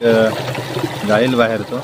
जाईल बाहेर तो।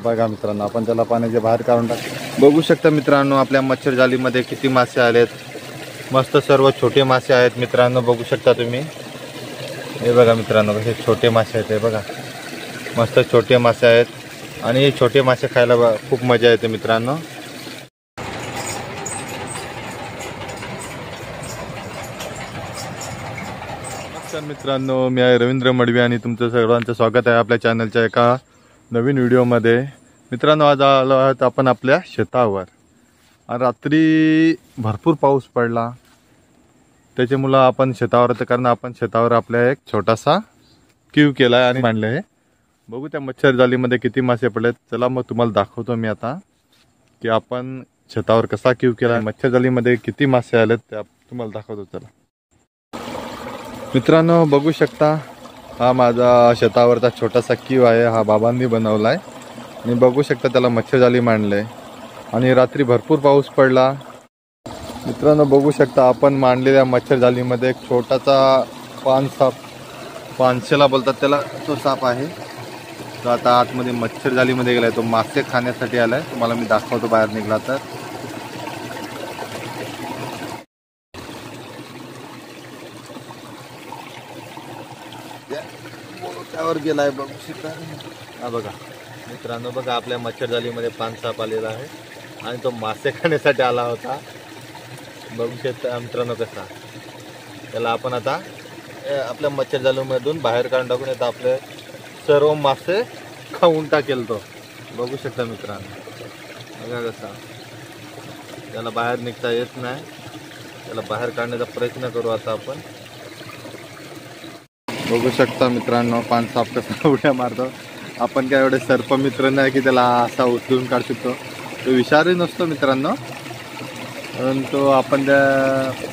बघा मित्रांनो, आपण त्याला पाण्याच्या बाहेर काढून टाक। बघू शकता मित्रांनो, आपल्या मच्छर जालीमध्ये किती मासे आलेत। मस्त सर्व छोटे मासे आहेत मित्रांनो, बघू शकता तुम्ही। हे बघा मित्रांनो, कसे छोटे मासे आहेत, हे बघा मस्त छोटे मासे आहेत। आणि हे छोटे मासे खायला खूप मजा येते मित्रांनो। नमस्कार मित्रांनो, मी आहे रवींद्र मडवी आणि तुमचं सर्वांचं स्वागत आहे आपल्या चॅनलच्या एका नवीन व्हिडिओमध्ये। मित्रांनो, आज आलो आहोत आपण आपल्या शेतावर। रात्री भरपूर पाऊस पडला, त्याच्यामुळे आपण शेतावर होतो, कारण आपण शेतावर आपल्या एक छोटासा क्यू केला आहे आणि मांडले आहे। बघू त्या मच्छर जालीमध्ये किती मासे पडलेत। चला मग तुम्हाला दाखवतो मी आता की आपण शेतावर कसा क्यू केला, मच्छर जालीमध्ये किती मासे आलेत ते तुम्हाला दाखवतो। चला मित्रांनो, बघू शकता हा माझा शेतावरचा छोटासा क्यू आहे, हा बाबांनी बनवला आहे। आणि बघू शकता त्याला मच्छर जाली मांडले आणि रात्री भरपूर पाऊस पडला। मित्रांनो, बघू शकता आपण मांडलेल्या मच्छर जालीमध्ये एक छोटासा पान साप, पानशेला बोलतात त्याला, तो साप आहे। तो आता आतमध्ये मच्छर जालीमध्ये गेलाय, तो मासे खाण्यासाठी आलाय। तुम्हाला मी दाखवतो बाहेर निघला तर। त्यावर गेलाय, बघू शकता। हा बघा मित्रांनो, बघा आपल्या मच्छर जालीमध्ये पान साप आलेला आहे आणि तो मासे खाण्यासाठी आला होता। बघू शकता मित्रांनो कसा। त्याला आपण आता आपल्या मच्छर जालीमधून बाहेर काढून टाकून येतं, आपले सर्व मासे खाऊन टाकेल तो। बघू शकता मित्रांनो, बघा कसा। त्याला बाहेर निघता येत नाही, त्याला बाहेर काढण्याचा प्रयत्न करू आता आपण। बघू शकता मित्रांनो, पान साप कसा उड्या मारतो। आपण काय एवढे सर्प मित्र नाही की त्याला असा उचलून काढू शकतो, तो विषारी नसतो मित्रांनो। परंतु आपण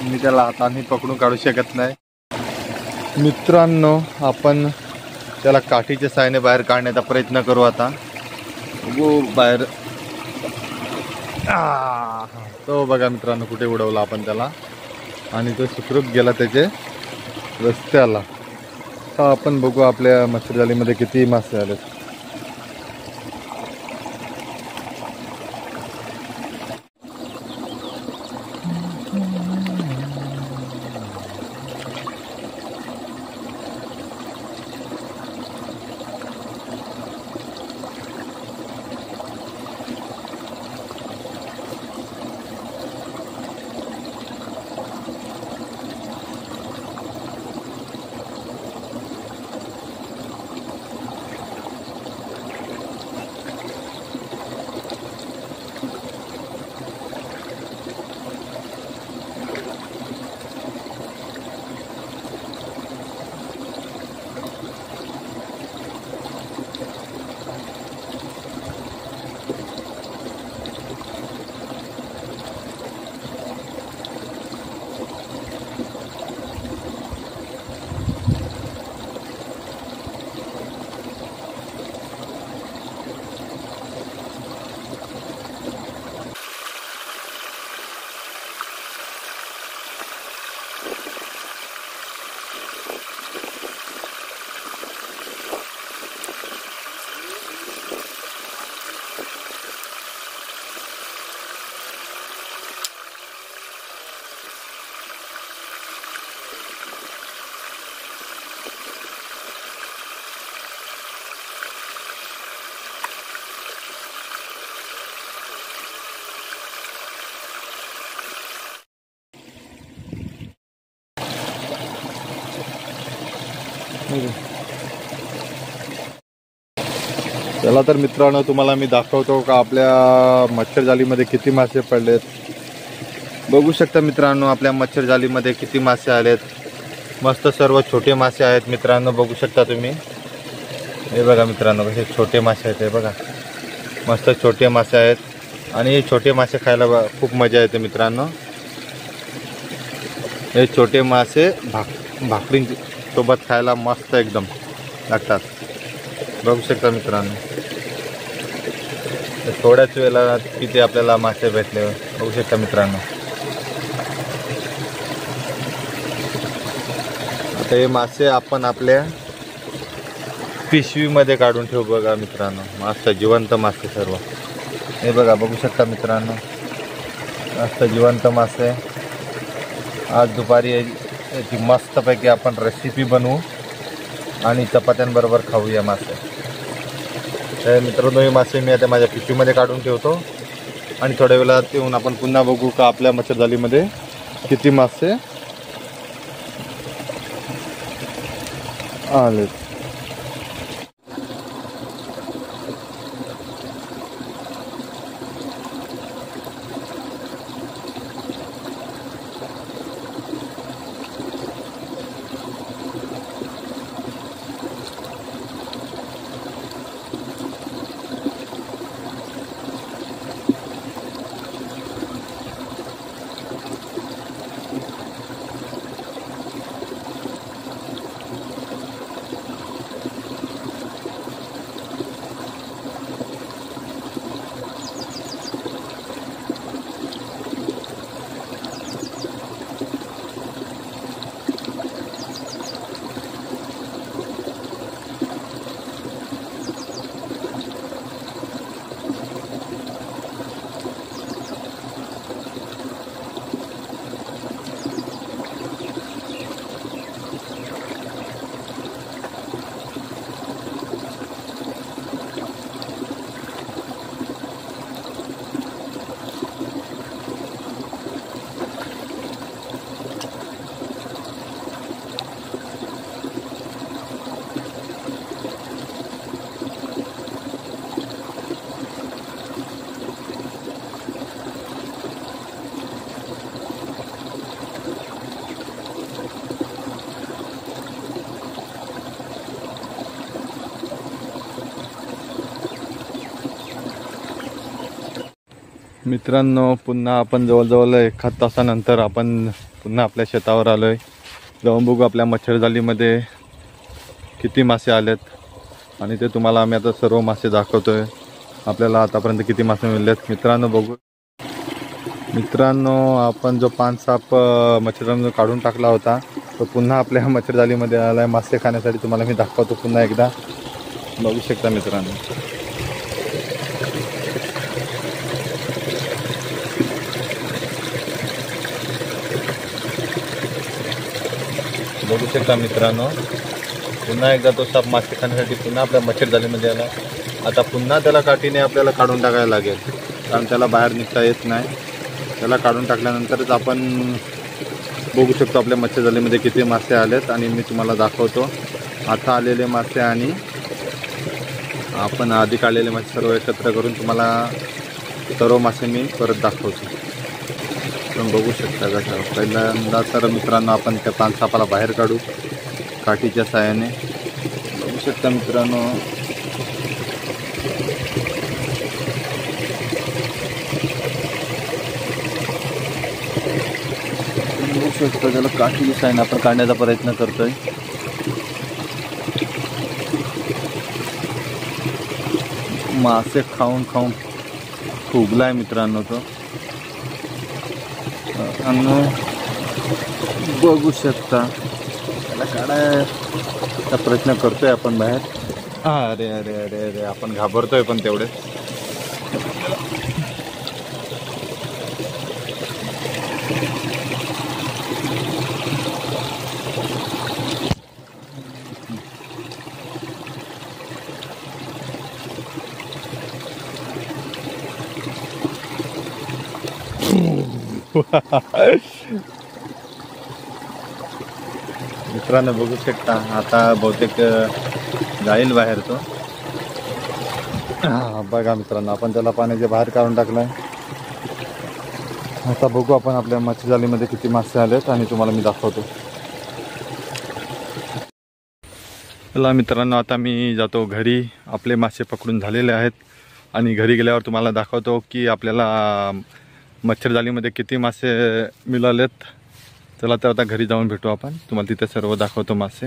मी त्याला हाताने पकडून काढू शकत नाही मित्रांनो। आपण त्याला काठीच्या साहाय्याने बाहेर काढण्याचा प्रयत्न करू आता। बघू बाहेर, तो बघा मित्रांनो कुठे उडवला आपण त्याला आणि तो सुखरूप गेला त्याचे रस्त्याला। आपण बघू आपल्या मच्छर जालीमध्ये किती मासे आलेत। चला तर मित्रांनो, तुम्हाला मी दाखवतो का आपल्या मच्छर जालीमध्ये किती मासे पडलेत। बघू शकता मित्रांनो, आपल्या मच्छर जालीमध्ये किती मासे आलेत। मस्त सर्व छोटे मासे आहेत मित्रांनो, बघू शकता तुम्ही। हे बघा मित्रांनो, कसे छोटे मासे आहेत, हे बघा मस्त छोटे मासे आहेत। आणि हे छोटे मासे खायला खूप मजा येते मित्रांनो। हे छोटे मासे भाकरी सोबत खायला मस्त एकदम लागतात। बघू शकता मित्रांनो, थोड्याच वेळेला किती आपल्याला मासे भेटले, बघू शकता मित्रांनो। आता हे मासे आपण आपल्या पिशवीमध्ये काढून ठेव बघा मित्रांनो, मस्त जिवंत मासे सर्व. हे बघा, बघू शकता मित्रांनो, मस्त जिवंत मासे. आज दुपारी याची मस्तपैकी आपण रेसिपी बनवू आणि चपात्यांबरोबर खाऊया मासे. तर मित्रांनो, हे मासे मी आता माझ्या पिशवीमध्ये काढून ठेवतो आणि थोड्या वेळात येऊन आपण पुन्हा बघू का आपल्या मच्छरजालीमध्ये किती मासे आलेत. मित्रांनो, पुन्हा आपण जवळजवळ 1 तासानंतर आपण पुन्हा आपल्या शेतावर आलो आहे. जाऊन बघू आपल्या मच्छरजालीमध्ये किती मासे आलेत आणि ते तुम्हाला आम्ही आता सर्व मासे दाखवतो आहे. आपल्याला आतापर्यंत किती मासे मिळलेत मित्रांनो बघू. मित्रांनो, आपण जो 5-6 मच्छरजाली काढून टाकला होता तो पुन्हा आपल्या मच्छरजालीमध्ये आला आहे. मासे खाण्यासाठी तुम्हाला मी दाखवतो पुन्हा एकदा. बघू शकता मित्रांनो, बघू शकता मित्रांनो, पुन्हा एकदा तो साप मासे खाण्यासाठी पुन्हा आपल्या मच्छरजालीमध्ये आला. आता पुन्हा त्याला काठीने आपल्याला काढून टाकायला लागेल, कारण त्याला बाहेर निघता येत नाही. त्याला काढून टाकल्यानंतरच आपण बघू शकतो आपल्या मच्छरजालीमध्ये किती मासे आलेत. आणि मी तुम्हाला दाखवतो आता आलेले मासे आणि आपण आधी काढलेले मासे सर्व एकत्र करून तुम्हाला सर्व मासे मी परत दाखवतो. आपण बघू शकता कसं पहिल्यांदा तर मित्रांनो आपण त्या पानसापाला बाहेर काढू काठीच्या साहाय्याने. बघू शकता मित्रांनो, बघू शकता त्याला काठीच्या साहाय्याने आपण काढण्याचा प्रयत्न करतोय. मासे खाऊन खाऊन फुगलाय मित्रांनो तो. आणि बघू शकता त्याला काढायचा प्रयत्न करतोय आपण बाहेर. अरे अरे अरे अरे आपण घाबरतोय पण तेवढे. मित्रांनो बघू शकता आता बहुतेक जाईल बाहेर तो. बघा मित्रांनो, आपण त्याला पाण्याच्या बाहेर काढून टाकलाय. आता बघू आपण आपल्या मच्छरजालीमध्ये किती मासे आलेत आणि तुम्हाला मी दाखवतो. चला मित्रांनो, आता मी जातो घरी. आपले मासे पकडून झालेले आहेत आणि घरी गेल्यावर तुम्हाला दाखवतो की आपल्याला मच्छरजालीमध्ये किती मासे मिळालेत. चला तर आता घरी जाऊन भेटू आपण, तुम्हाला तिथे सर्व दाखवतो मासे.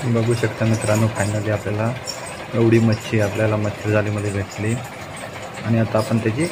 बघू शकता मित्रांनो, फायनली आपल्याला एवढी मच्छी आपल्याला मच्छरजालीमध्ये भेटली आणि आता आपण त्याची